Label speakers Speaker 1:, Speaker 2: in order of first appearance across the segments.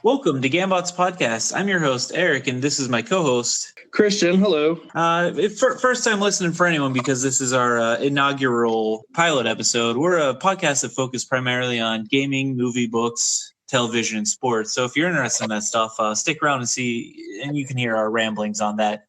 Speaker 1: Welcome to Gambots Podcast. I'm your host, Eric, and this is my co-host,
Speaker 2: Christian. Hello.
Speaker 1: First time listening for anyone because this is our inaugural pilot episode. We're a podcast that focuses primarily on gaming, movie, books, television, and sports. So if you're interested in that stuff, stick around and see, and you can hear our ramblings on that.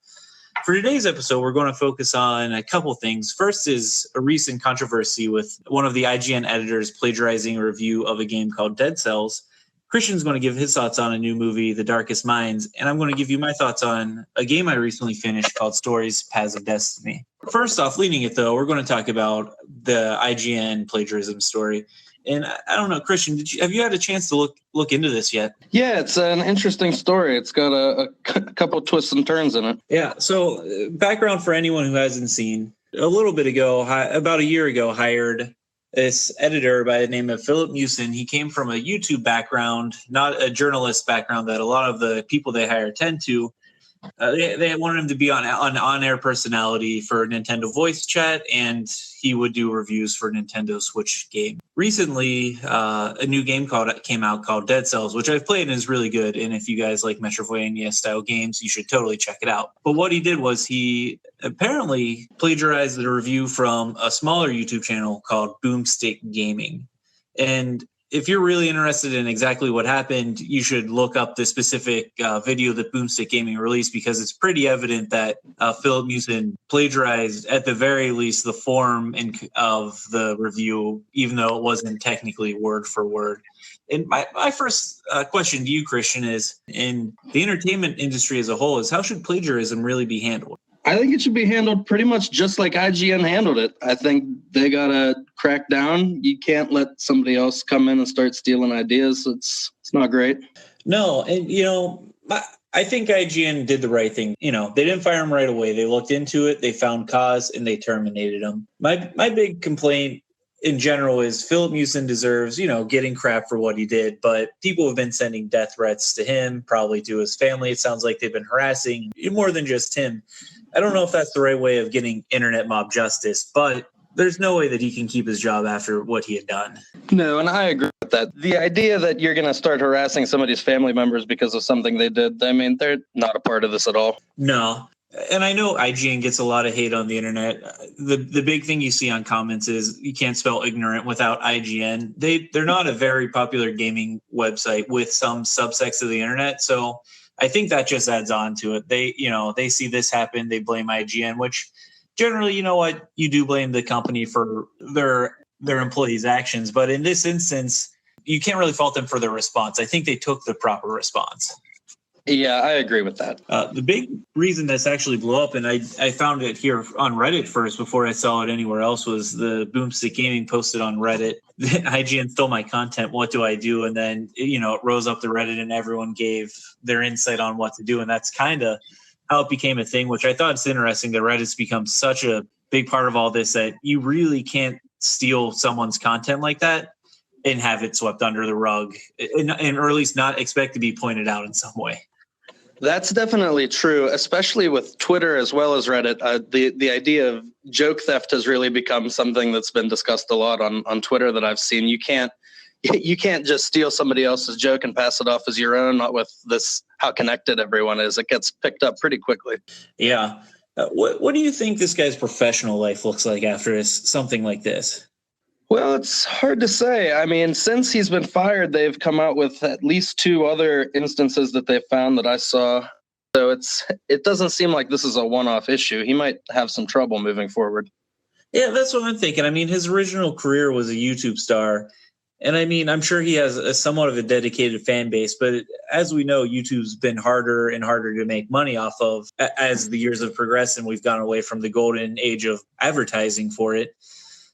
Speaker 1: For today's episode, we're going to focus on a couple things. First is a recent controversy with one of the IGN editors plagiarizing a review of a game called Dead Cells. Christian's going to give his thoughts on a new movie, The Darkest Minds, and I'm going to give you my thoughts on a game I recently finished called Stories, Paths of Destiny. First off, leading it though, we're going to talk about the IGN plagiarism story. And I don't know, Christian, have you had a chance to look into this yet?
Speaker 2: Yeah, it's an interesting story. It's got a couple of twists and turns in it.
Speaker 1: Yeah, so background for anyone who hasn't seen, a little bit ago, about a year ago, hired this editor by the name of Philip Mewson. He came from a YouTube background, not a journalist background that a lot of the people they hire tend to. They wanted him to be an on-air personality for Nintendo voice chat, and he would do reviews for Nintendo Switch game. Recently, a new game came out called Dead Cells, which I've played and is really good. And if you guys like Metroidvania-style games, you should totally check it out. But what he did was he apparently plagiarized the review from a smaller YouTube channel called Boomstick Gaming. And if you're really interested in exactly what happened, you should look up the specific video that Boomstick Gaming released, because it's pretty evident that Philip Mewson plagiarized, at the very least, the form of the review, even though it wasn't technically word for word. And my first question to you, Christian, is in the entertainment industry as a whole, is how should plagiarism really be handled?
Speaker 2: I think it should be handled pretty much just like IGN handled it. I think they got to crack down. You can't let somebody else come in and start stealing ideas. It's not great.
Speaker 1: No, and, I think IGN did the right thing. They didn't fire him right away. They looked into it, they found cause, and they terminated him. My big complaint in general is Philip Mewson deserves, getting crap for what he did, but people have been sending death threats to him, probably to his family. It sounds like they've been harassing more than just him. I don't know if that's the right way of getting internet mob justice, but there's no way that he can keep his job after what he had done.
Speaker 2: No, and I agree with that. The idea that you're going to start harassing somebody's family members because of something they did, I mean, they're not a part of this at all.
Speaker 1: No. And I know IGN gets a lot of hate on the internet. The big thing you see on comments is you can't spell ignorant without IGN. They're not a very popular gaming website with some subsects of the internet. So I think that just adds on to it. They see this happen, they blame IGN, which generally, you do blame the company for their employees' actions. But in this instance, you can't really fault them for their response. I think they took the proper response.
Speaker 2: Yeah, I agree with that.
Speaker 1: The big reason this actually blew up, and I found it here on Reddit first before I saw it anywhere else, was the Boomstick Gaming posted on Reddit, IGN stole my content, what do I do? And then, it rose up to Reddit and everyone gave their insight on what to do. And that's kind of how it became a thing, which I thought it's interesting that Reddit's become such a big part of all this that you really can't steal someone's content like that and have it swept under the rug, or at least not expect to be pointed out in some way.
Speaker 2: That's definitely true, especially with Twitter as well as Reddit. The idea of joke theft has really become something that's been discussed a lot on Twitter that I've seen. You can't just steal somebody else's joke and pass it off as your own, not with this how connected everyone is. It gets picked up pretty quickly.
Speaker 1: Yeah. What do you think this guy's professional life looks like after something like this?
Speaker 2: Well, it's hard to say. I mean, since he's been fired, they've come out with at least 2 other instances that they found that I saw. So it doesn't seem like this is a one-off issue. He might have some trouble moving forward.
Speaker 1: Yeah, that's what I'm thinking. I mean, his original career was a YouTube star. And I mean, I'm sure he has somewhat of a dedicated fan base, but as we know, YouTube's been harder and harder to make money off of as the years have progressed, and we've gone away from the golden age of advertising for it.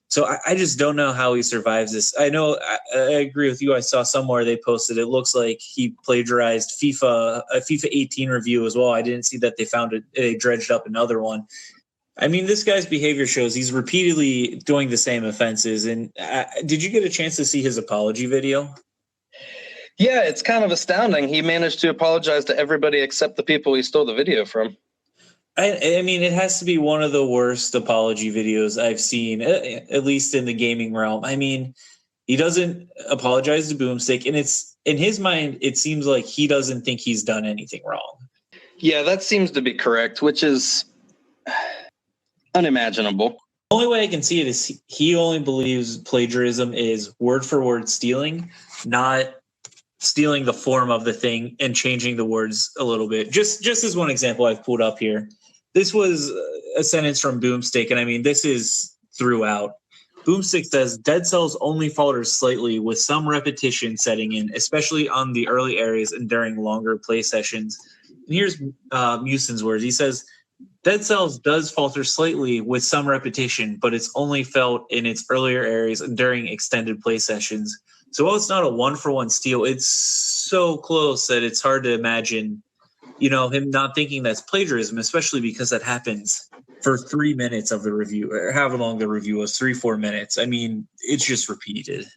Speaker 1: So I just don't know how he survives this. I know I agree with you. I saw somewhere they posted it looks like he plagiarized a FIFA 18 review as well. I didn't see that they dredged up another one. I mean, this guy's behavior shows he's repeatedly doing the same offenses. And did you get a chance to see his apology video?
Speaker 2: Yeah, it's kind of astounding. He managed to apologize to everybody except the people he stole the video from.
Speaker 1: I mean, it has to be one of the worst apology videos I've seen, at least in the gaming realm. I mean, he doesn't apologize to Boomstick, and it's in his mind, it seems like he doesn't think he's done anything wrong.
Speaker 2: Yeah, that seems to be correct, which is unimaginable.
Speaker 1: The only way I can see it is he only believes plagiarism is word for word stealing, not stealing the form of the thing and changing the words a little bit. Just as one example I've pulled up here. This was a sentence from Boomstick, and I mean, this is throughout. Boomstick says, dead cells only falter slightly with some repetition setting in, especially on the early areas and during longer play sessions. And here's Muson's words. He says, dead cells does falter slightly with some repetition, but it's only felt in its earlier areas and during extended play sessions. So while it's not a one-for-one steal, it's so close that it's hard to imagine, him not thinking that's plagiarism, especially because that happens for 3 minutes of the review, or however long the review was, 3-4 minutes. I mean, it's just repeated.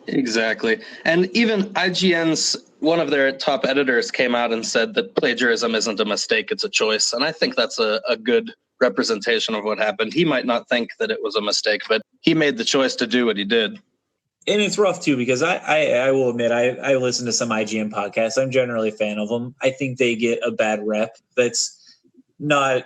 Speaker 2: Exactly. And even IGN's, one of their top editors came out and said that plagiarism isn't a mistake, it's a choice. And I think that's a good representation of what happened. He might not think that it was a mistake, but he made the choice to do what he did.
Speaker 1: And it's rough, too, because I will admit, I listen to some IGN podcasts. I'm generally a fan of them. I think they get a bad rep that's not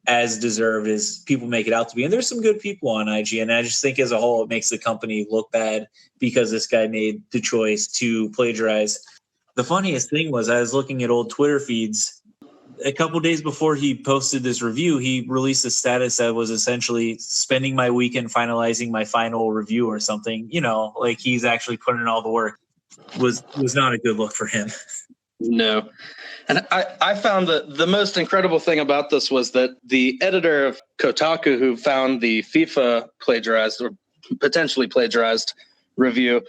Speaker 1: as deserved as people make it out to be. And there's some good people on IGN. I just think as a whole, it makes the company look bad because this guy made the choice to plagiarize. The funniest thing was I was looking at old Twitter feeds. A couple days before he posted this review, he released a status that was essentially spending my weekend finalizing my final review or something. Like he's actually putting in all the work. Was not a good look for him.
Speaker 2: No. And I found that the most incredible thing about this was that the editor of Kotaku, who found the FIFA plagiarized or potentially plagiarized review,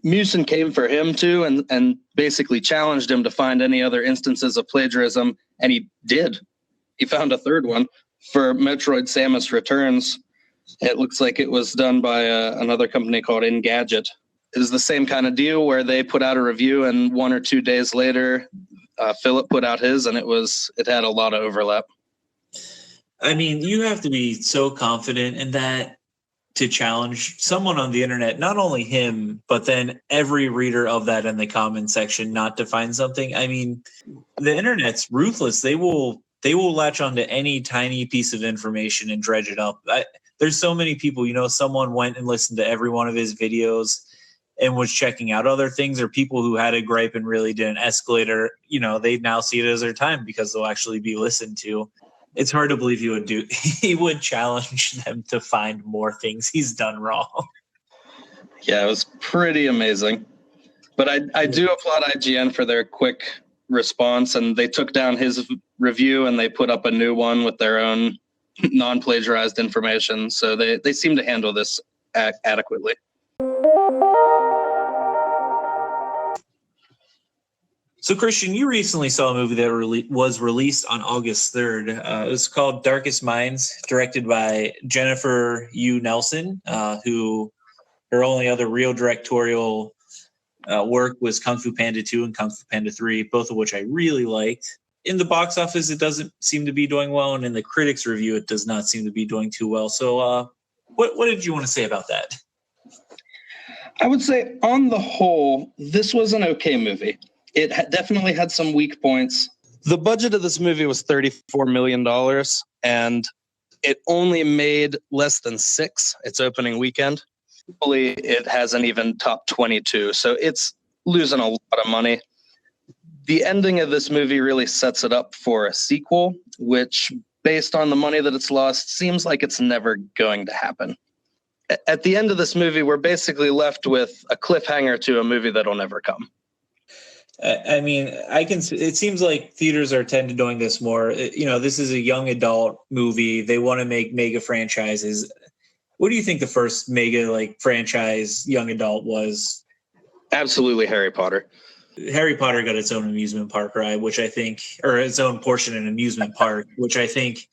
Speaker 2: Muson came for him too and basically challenged him to find any other instances of plagiarism, and he did. He found a third one for Metroid Samus Returns. It looks like it was done by another company called Engadget. It was the same kind of deal where they put out a review, and 1 or 2 days later, Philip put out his, and it had a lot of overlap.
Speaker 1: I mean, you have to be so confident in that to challenge someone on the internet, not only him, but then every reader of that in the comment section not to find something. I mean, the internet's ruthless. They will latch onto any tiny piece of information and dredge it up. There's so many people, someone went and listened to every one of his videos and was checking out other things, or people who had a gripe and really didn't escalate, or, they now see it as their time because they'll actually be listened to. It's hard to believe he would challenge them to find more things he's done wrong.
Speaker 2: Yeah, it was pretty amazing. But I do applaud IGN for their quick response, and they took down his review and they put up a new one with their own non-plagiarized information. So they seem to handle this adequately.
Speaker 1: So, Christian, you recently saw a movie that was released on August 3rd. It was called Darkest Minds, directed by Jennifer Yu Nelson, who her only other real directorial work was Kung Fu Panda 2 and Kung Fu Panda 3, both of which I really liked. In the box office, it doesn't seem to be doing well, and in the critics' review, it does not seem to be doing too well. So what did you want to say about that?
Speaker 2: I would say, on the whole, this was an okay movie. It definitely had some weak points. The budget of this movie was $34 million, and it only made less than 6 its opening weekend. Hopefully, it hasn't even topped 22, so it's losing a lot of money. The ending of this movie really sets it up for a sequel, which, based on the money that it's lost, seems like it's never going to happen. At the end of this movie, we're basically left with a cliffhanger to a movie that'll never come.
Speaker 1: I mean, it seems like theaters are tend to doing this more. This is a young adult movie. They want to make mega franchises. What do you think the first mega franchise young adult was?
Speaker 2: Absolutely Harry Potter.
Speaker 1: Harry Potter got its own amusement park ride, which I think, or its own portion in amusement park, which I think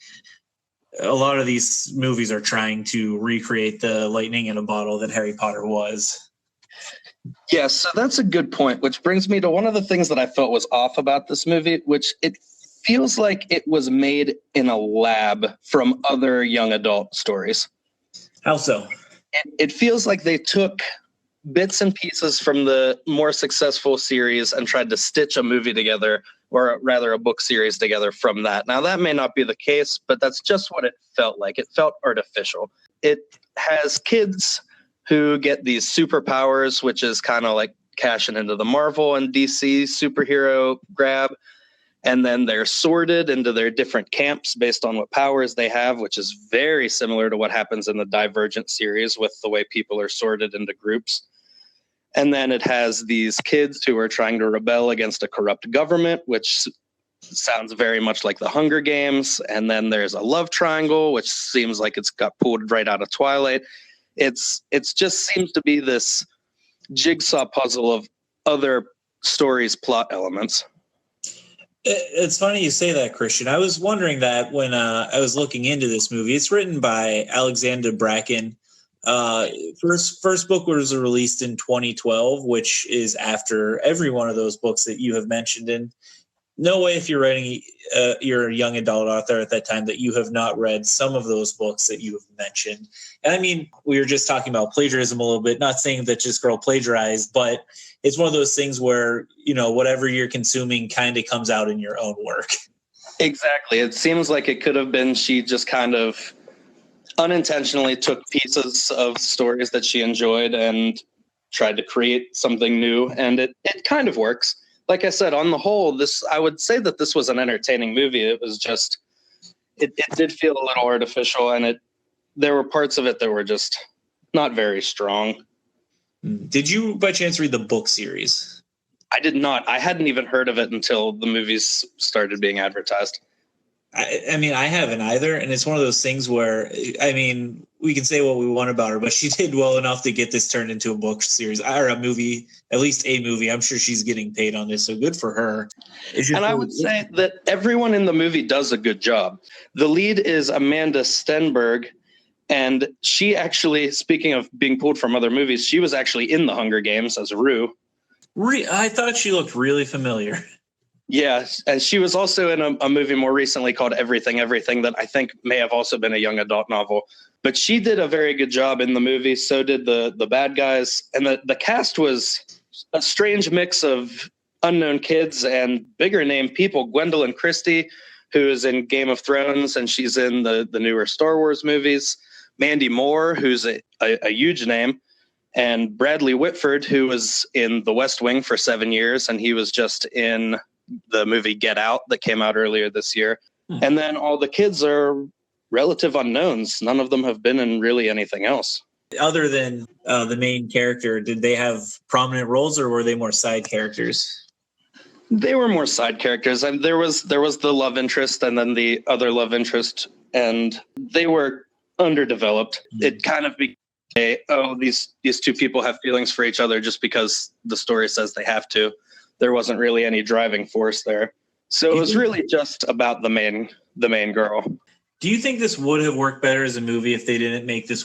Speaker 1: a lot of these movies are trying to recreate the lightning in a bottle that Harry Potter was.
Speaker 2: Yes, so that's a good point, which brings me to one of the things that I felt was off about this movie, which it feels like it was made in a lab from other young adult stories.
Speaker 1: How so?
Speaker 2: It feels like they took bits and pieces from the more successful series and tried to stitch a movie together, or rather a book series together from that. Now, that may not be the case, but that's just what it felt like. It felt artificial. It has kids who get these superpowers, which is kind of like cashing into the Marvel and DC superhero grab. And then they're sorted into their different camps based on what powers they have, which is very similar to what happens in the Divergent series with the way people are sorted into groups. And then it has these kids who are trying to rebel against a corrupt government, which sounds very much like the Hunger Games. And then there's a love triangle, which seems like it's got pulled right out of Twilight. It's just seems to be this jigsaw puzzle of other stories' plot elements.
Speaker 1: It's funny you say that, Christian. I was wondering that when I was looking into this movie. It's written by Alexander Bracken. First book was released in 2012, which is after every one of those books that you have mentioned. And no way, if you're writing, you're a young adult author at that time, that you have not read some of those books that you have mentioned. And I mean, we were just talking about plagiarism a little bit, not saying that this girl plagiarized, but it's one of those things where, you know, whatever you're consuming kind of comes out in your own work.
Speaker 2: Exactly. It seems like it could have been she just kind of unintentionally took pieces of stories that she enjoyed and tried to create something new. And it kind of works. Like I said, on the whole, I would say that this was an entertaining movie. It was just, it did feel a little artificial, and there were parts of it that were just not very strong.
Speaker 1: Did you, by chance, read the book series?
Speaker 2: I did not. I hadn't even heard of it until the movies started being advertised.
Speaker 1: I mean, I haven't either. And it's one of those things where, I mean, we can say what we want about her, but she did well enough to get this turned into a book series or a movie, at least a movie. I'm sure she's getting paid on this, so good for her.
Speaker 2: And I would say that everyone in the movie does a good job. The lead is Amanda Stenberg, and she actually, speaking of being pulled from other movies, she was actually in the Hunger Games as Rue.
Speaker 1: I thought she looked really familiar.
Speaker 2: Yeah, and she was also in a movie more recently called Everything, Everything that I think may have also been a young adult novel. But she did a very good job in the movie. So did the bad guys. And the cast was a strange mix of unknown kids and bigger name people. Gwendolyn Christie, who is in Game of Thrones, and she's in the newer Star Wars movies. Mandy Moore, who's a huge name. And Bradley Whitford, who was in The West Wing for 7 years, and he was just in the movie Get Out that came out earlier this year. And then all the kids are relative unknowns. None of them have been in really anything else.
Speaker 1: Other than the main character, did they have prominent roles, or were they more side characters?
Speaker 2: They were more side characters. And there was the love interest and then the other love interest, and they were underdeveloped. It kind of became these two people have feelings for each other just because the story says they have to. There wasn't really any driving force there. So it was really just about the main girl.
Speaker 1: Do you think this would have worked better as a movie if they didn't make this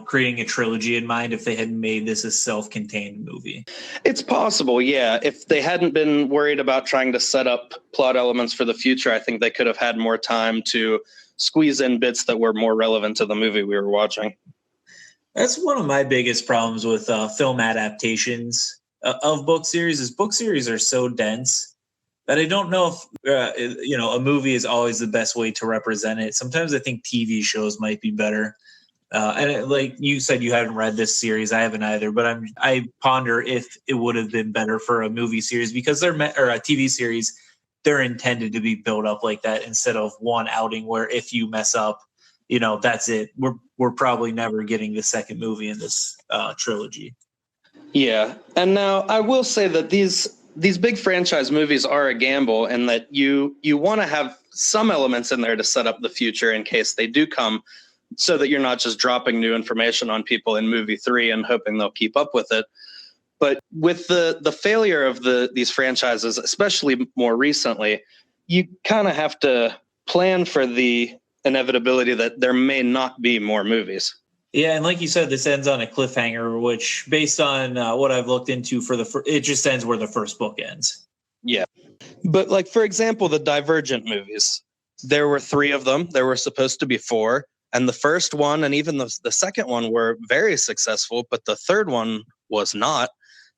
Speaker 1: creating a trilogy in mind, if they had made this a self-contained movie?
Speaker 2: It's possible, yeah. If they hadn't been worried about trying to set up plot elements for the future, I think they could have had more time to squeeze in bits that were more relevant to the movie we were watching.
Speaker 1: That's one of my biggest problems with film adaptations of book series is book series are so dense that I don't know if, a movie is always the best way to represent it. Sometimes I think TV shows might be better. Like you said, you haven't read this series. I haven't either, but I ponder if it would have been better for a movie series because or a TV series. They're intended to be built up like that instead of one outing where if you mess up, that's it. We're probably never getting the second movie in this trilogy.
Speaker 2: Yeah. And now I will say that these big franchise movies are a gamble, and that you want to have some elements in there to set up the future in case they do come, so that you're not just dropping new information on people in movie 3 and hoping they'll keep up with it. But with the failure of these franchises, especially more recently, you kind of have to plan for the inevitability that there may not be more movies.
Speaker 1: Yeah, and like you said, this ends on a cliffhanger, which, based on what I've looked into it just ends where the first book ends.
Speaker 2: Yeah, but like for example, the Divergent movies, there were 3 of them. There were supposed to be 4, And the first one and even the second one were very successful, but the third one was not,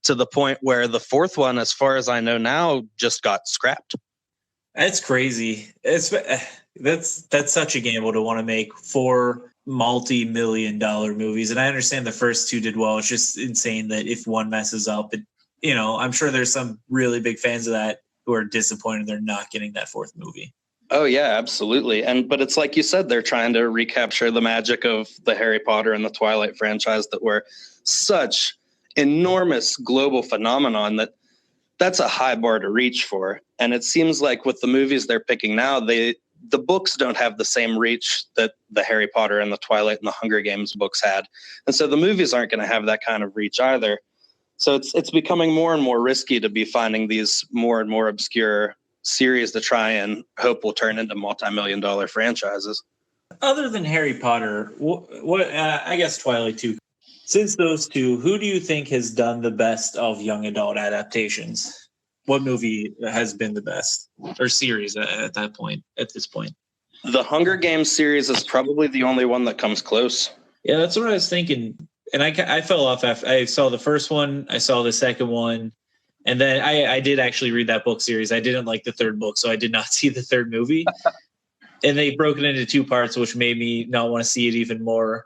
Speaker 2: to the point where the fourth one, as far as I know now, just got scrapped.
Speaker 1: That's crazy. That's such a gamble to want to make 4 multi-million-dollar movies. And I understand the first 2 did well. It's just insane that if one messes up, I'm sure there's some really big fans of that who are disappointed they're not getting that fourth movie.
Speaker 2: Oh yeah, absolutely. But it's like you said, they're trying to recapture the magic of the Harry Potter and the Twilight franchise that were such enormous global phenomenon that's a high bar to reach for. And it seems like with the movies they're picking now, the books don't have the same reach that the Harry Potter and the Twilight and the Hunger Games books had. And so the movies aren't going to have that kind of reach either. So it's becoming more and more risky to be finding these more and more obscure series to try and hope will turn into multi-million-dollar franchises.
Speaker 1: Other than Harry Potter, I guess Twilight too. Since those 2, who do you think has done the best of young adult adaptations? What movie has been the best, or series at this point?
Speaker 2: The Hunger Games series is probably the only one that comes close.
Speaker 1: Yeah, that's what I was thinking. And I fell off after I saw the first one, I saw the second one, and then I did actually read that book series. I didn't like the third book, so I did not see the third movie. And they broke it into 2 parts, which made me not want to see it even more.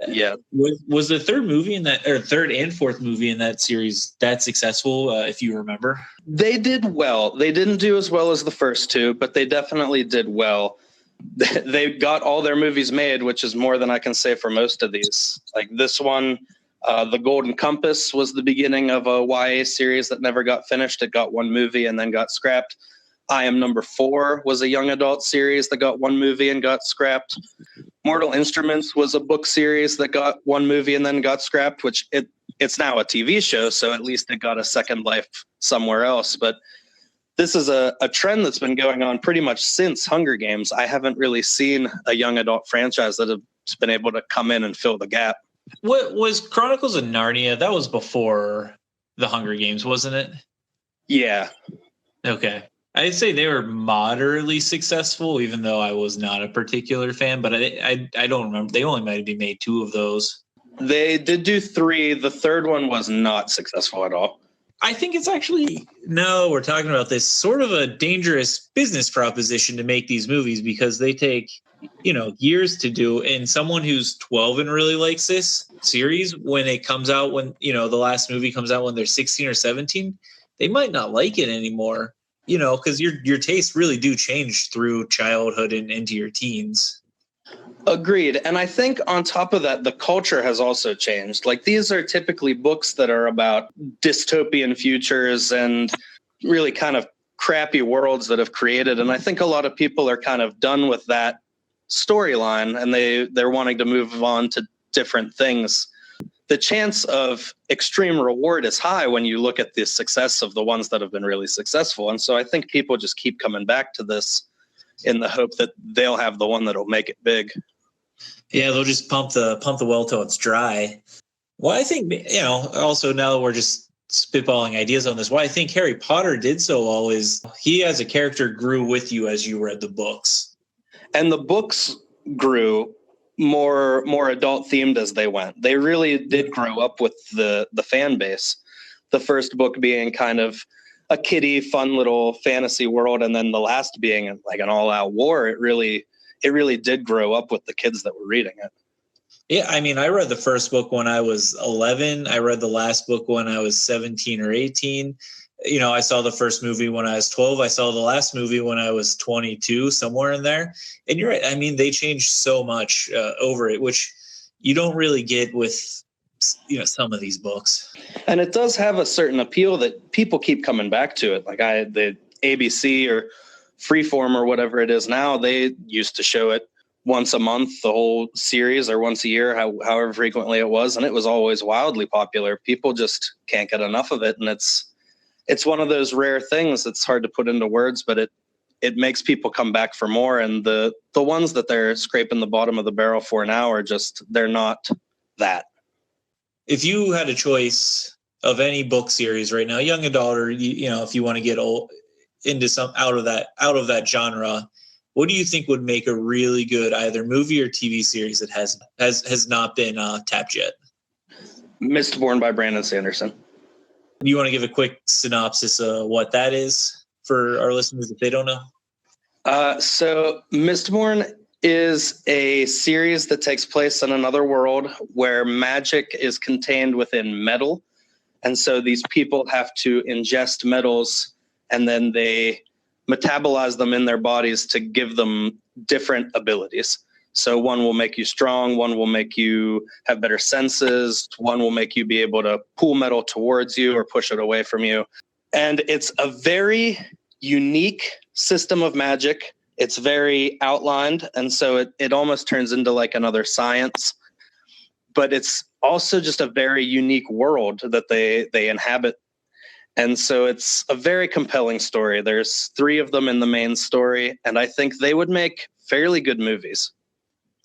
Speaker 2: Yeah.
Speaker 1: Was the third movie in that, or third and fourth movie in that series, that successful, if you remember?
Speaker 2: They did well. They didn't do as well as the first 2, but they definitely did well. They got all their movies made, which is more than I can say for most of these. Like this one, The Golden Compass was the beginning of a YA series that never got finished. It got 1 movie and then got scrapped. I Am Number 4 was a young adult series that got 1 movie and got scrapped. Mortal Instruments was a book series that got 1 movie and then got scrapped, which it's now a TV show, so at least it got a second life somewhere else. But this is a trend that's been going on pretty much since Hunger Games. I haven't really seen a young adult franchise that has been able to come in and fill the gap.
Speaker 1: What was Chronicles of Narnia? That was before the Hunger Games, wasn't it?
Speaker 2: Yeah.
Speaker 1: Okay. I'd say they were moderately successful, even though I was not a particular fan, but I don't remember. They only might have made 2 of those.
Speaker 2: They did do 3. The third one was not successful at all.
Speaker 1: I think it's actually, we're talking about this sort of a dangerous business proposition to make these movies because they take, years to do. And someone who's 12 and really likes this series, when it comes out, the last movie comes out when they're 16 or 17, they might not like it anymore. Because your tastes really do change through childhood and into your teens.
Speaker 2: Agreed. And I think on top of that, the culture has also changed. Like these are typically books that are about dystopian futures and really kind of crappy worlds that have created. And I think a lot of people are kind of done with that storyline and they're wanting to move on to different things. The chance of extreme reward is high when you look at the success of the ones that have been really successful. And so I think people just keep coming back to this in the hope that they'll have the one that'll make it big.
Speaker 1: Yeah, they'll just pump the well till it's dry. Well, I think, also now that we're just spitballing ideas on this, why I think Harry Potter did so well is he as a character grew with you as you read the books.
Speaker 2: And the books grew more adult themed as they went. They really did grow up with the fan base. The first book being kind of a kiddie, fun little fantasy world, and then the last being like an all-out war. It really did grow up with the kids that were reading it.
Speaker 1: Yeah, I mean, I read the first book when I was 11. I read the last book when I was 17 or 18. I saw the first movie when I was 12. I saw the last movie when I was 22, somewhere in there. And you're right. I mean, they changed so much over it, which you don't really get with, some of these books.
Speaker 2: And it does have a certain appeal that people keep coming back to it. Like the ABC or Freeform or whatever it is now, they used to show it once a month, the whole series, or once a year, however frequently it was. And it was always wildly popular. People just can't get enough of it. And it's one of those rare things that's hard to put into words, but it makes people come back for more. And the ones that they're scraping the bottom of the barrel for now are just, they're not that.
Speaker 1: If you had a choice of any book series right now, young adult, or if you want to get into some out of that genre, what do you think would make a really good either movie or TV series that has not been tapped yet?
Speaker 2: Mistborn by Brandon Sanderson.
Speaker 1: Do you want to give a quick synopsis of what that is for our listeners if they don't know?
Speaker 2: So Mistborn is a series that takes place in another world where magic is contained within metal. And so these people have to ingest metals and then they metabolize them in their bodies to give them different abilities. So one will make you strong, one will make you have better senses, one will make you be able to pull metal towards you or push it away from you. And it's a very unique system of magic. It's very outlined, and so it almost turns into like another science. But it's also just a very unique world that they inhabit. And so it's a very compelling story. There's 3 of them in the main story, and I think they would make fairly good movies.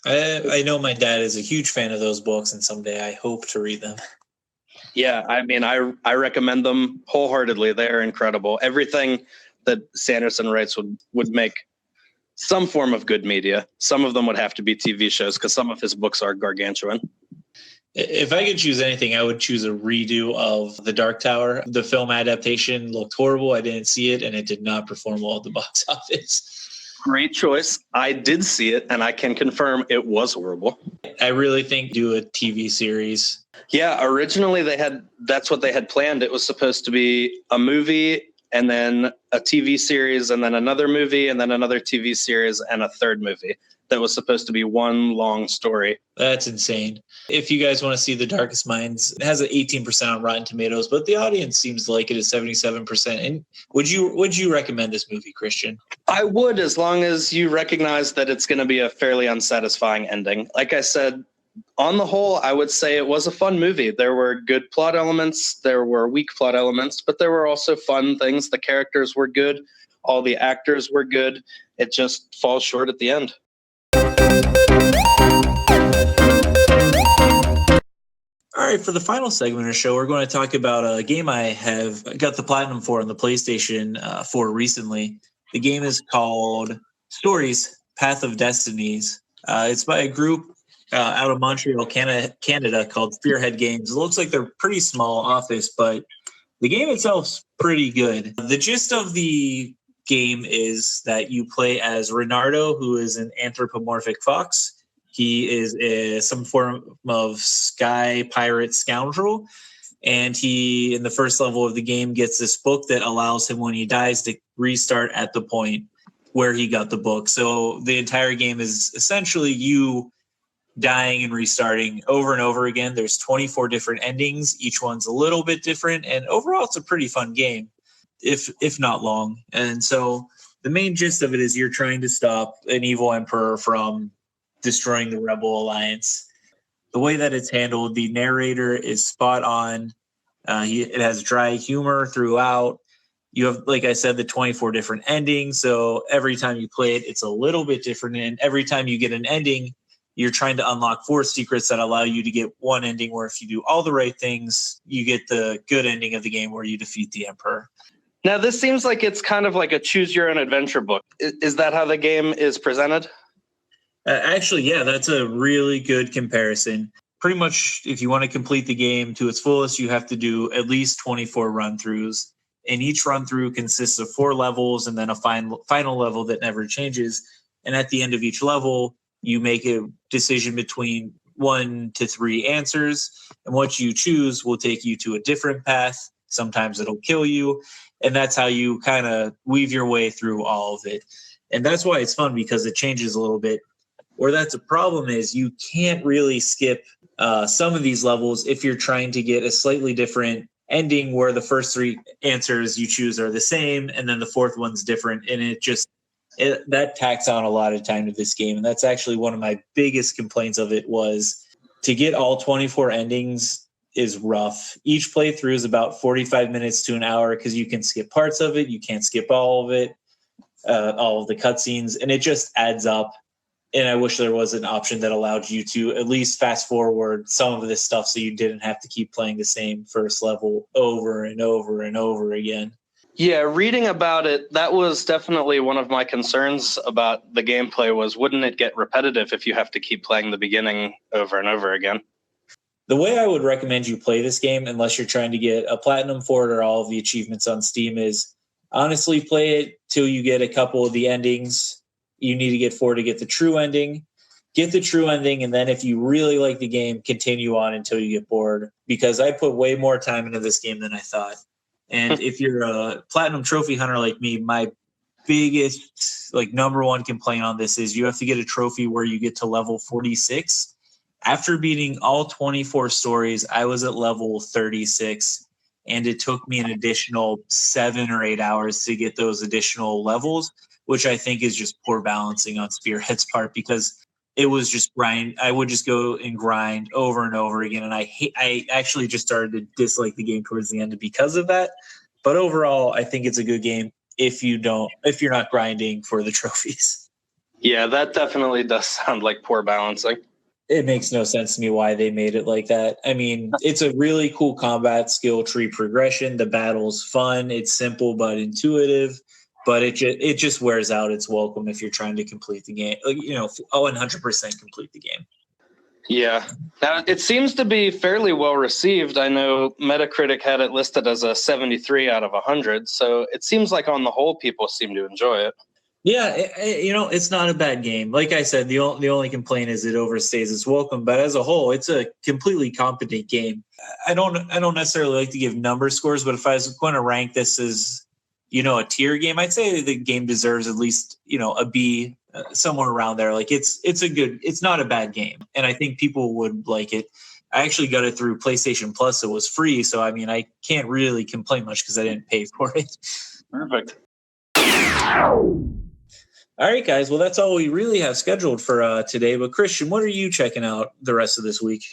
Speaker 1: I know my dad is a huge fan of those books, and someday I hope to read them.
Speaker 2: Yeah, I mean, I recommend them wholeheartedly. They're incredible. Everything that Sanderson writes would make some form of good media. Some of them would have to be TV shows because some of his books are gargantuan.
Speaker 1: If I could choose anything, I would choose a redo of The Dark Tower. The film adaptation looked horrible. I didn't see it, and it did not perform well at the box office.
Speaker 2: Great choice. I did see it, and I can confirm it was horrible.
Speaker 1: I really think do a TV series.
Speaker 2: Yeah, originally that's what they had planned. It was supposed to be a movie and then a TV series and then another movie and then another TV series and a third movie. That was supposed to be one long story.
Speaker 1: That's insane. If you guys want to see The Darkest Minds, it has an 18% on Rotten Tomatoes, but the audience seems to like it at 77%. And would you recommend this movie, Christian?
Speaker 2: I would, as long as you recognize that it's going to be a fairly unsatisfying ending. Like I said, on the whole, I would say it was a fun movie. There were good plot elements, there were weak plot elements, but there were also fun things. The characters were good. All the actors were good. It just falls short at the end.
Speaker 1: All right, for the final segment of the show, we're going to talk about a game I have got the platinum for on the PlayStation 4 recently. The game is called Stories, Path of Destinies. It's by a group out of Montreal, Canada called Spearhead Games. It looks like they're pretty small office, but the game itself's pretty good. The gist of the game is that you play as Renardo, who is an anthropomorphic fox. He is some form of sky pirate scoundrel. And he, in the first level of the game, gets this book that allows him, when he dies, to restart at the point where he got the book. So the entire game is essentially you dying and restarting over and over again. There's 24 different endings. Each one's a little bit different. And overall, it's a pretty fun game, if not long. And so the main gist of it is you're trying to stop an evil emperor from destroying the Rebel Alliance. The way that it's handled, the narrator is spot on. It has dry humor throughout. You have, like I said, the 24 different endings. So every time you play it, it's a little bit different. And every time you get an ending, you're trying to unlock 4 secrets that allow you to get one ending where if you do all the right things, you get the good ending of the game where you defeat the Emperor.
Speaker 2: Now, this seems like it's kind of like a choose-your-own-adventure book. Is that how the game is presented?
Speaker 1: Actually, yeah, that's a really good comparison. Pretty much, if you want to complete the game to its fullest, you have to do at least 24 run-throughs. And each run-through consists of 4 levels and then a final level that never changes. And at the end of each level, you make a decision between 1 to 3 answers. And what you choose will take you to a different path. Sometimes it'll kill you. And that's how you kind of weave your way through all of it. And that's why it's fun, because it changes a little bit. Where that's a problem is you can't really skip some of these levels if you're trying to get a slightly different ending where the first 3 answers you choose are the same and then the 4th one's different. And that tacks on a lot of time to this game. And that's actually one of my biggest complaints of it, was to get all 24 endings is rough. Each playthrough is about 45 minutes to an hour because you can skip parts of it. You can't skip all of it, all of the cutscenes, and it just adds up. And I wish there was an option that allowed you to at least fast forward some of this stuff so you didn't have to keep playing the same first level over and over and over again.
Speaker 2: Yeah, reading about it, that was definitely one of my concerns about the gameplay was, wouldn't it get repetitive if you have to keep playing the beginning over and over again?
Speaker 1: The way I would recommend you play this game, unless you're trying to get a platinum for it or all of the achievements on Steam, is honestly play it till you get a couple of the endings you need to get for to get the true ending. Get the true ending, and then if you really like the game, continue on until you get bored. Because I put way more time into this game than I thought. And if you're a platinum trophy hunter like me, my biggest, number one complaint on this is you have to get a trophy where you get to level 46. After beating all 24 stories, I was at level 36, and it took me an additional 7 or 8 hours to get those additional levels, which I think is just poor balancing on Spearhead's part, because it was just grind. I would just go and grind over and over again. And I actually just started to dislike the game towards the end because of that. But overall, I think it's a good game if you're not grinding for the trophies.
Speaker 2: Yeah, that definitely does sound like poor balancing.
Speaker 1: It makes no sense to me why they made it like that. I mean, it's a really cool combat skill tree progression. The battle's fun. It's simple but intuitive. But it just wears out its welcome if you're trying to complete the game. 100% complete the game.
Speaker 2: Yeah. Now, it seems to be fairly well received. I know Metacritic had it listed as a 73 out of 100. So it seems like on the whole, people seem to enjoy it.
Speaker 1: Yeah, it's not a bad game. Like I said, the only complaint is it overstays its welcome. But as a whole, it's a completely competent game. I don't necessarily like to give number scores, but if I was going to rank this as a tier game, I'd say the game deserves at least, a B, somewhere around there. It's not a bad game. And I think people would like it. I actually got it through PlayStation Plus. It was free. So, I mean, I can't really complain much because I didn't pay for it.
Speaker 2: Perfect.
Speaker 1: All right, guys. Well, that's all we really have scheduled for today. But Christian, what are you checking out the rest of this week?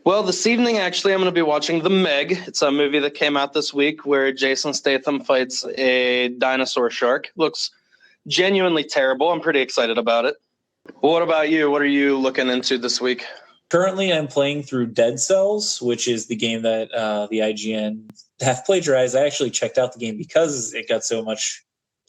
Speaker 2: Well, this evening, actually, I'm going to be watching The Meg. It's a movie that came out this week where Jason Statham fights a dinosaur shark. Looks genuinely terrible. I'm pretty excited about it. Well, what about you? What are you looking into this week?
Speaker 1: Currently, I'm playing through Dead Cells, which is the game that the IGN have plagiarized. I actually checked out the game because it got so much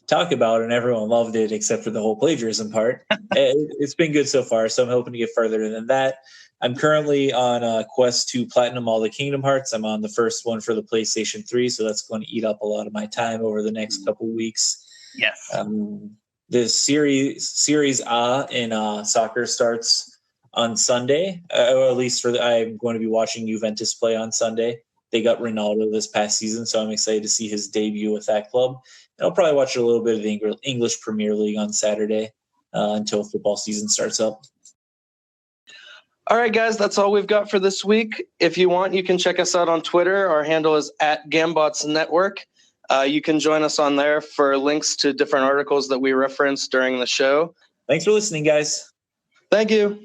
Speaker 1: talk about and everyone loved it except for the whole plagiarism part. It's been good so far, so I'm hoping to get further than that. I'm currently on a quest to platinum all the Kingdom Hearts. I'm on the first one for the PlayStation 3, so that's going to eat up a lot of my time over the next couple weeks.
Speaker 2: Yes.
Speaker 1: The Series A in soccer starts on Sunday, or at least I'm going to be watching Juventus play on Sunday. They got Ronaldo this past season, so I'm excited to see his debut with that club. And I'll probably watch a little bit of the English Premier League on Saturday until football season starts up.
Speaker 2: All right, guys, that's all we've got for this week. If you want, you can check us out on Twitter. Our handle is @Gambots Network. You can join us on there for links to different articles that we referenced during the show.
Speaker 1: Thanks for listening, guys.
Speaker 2: Thank you.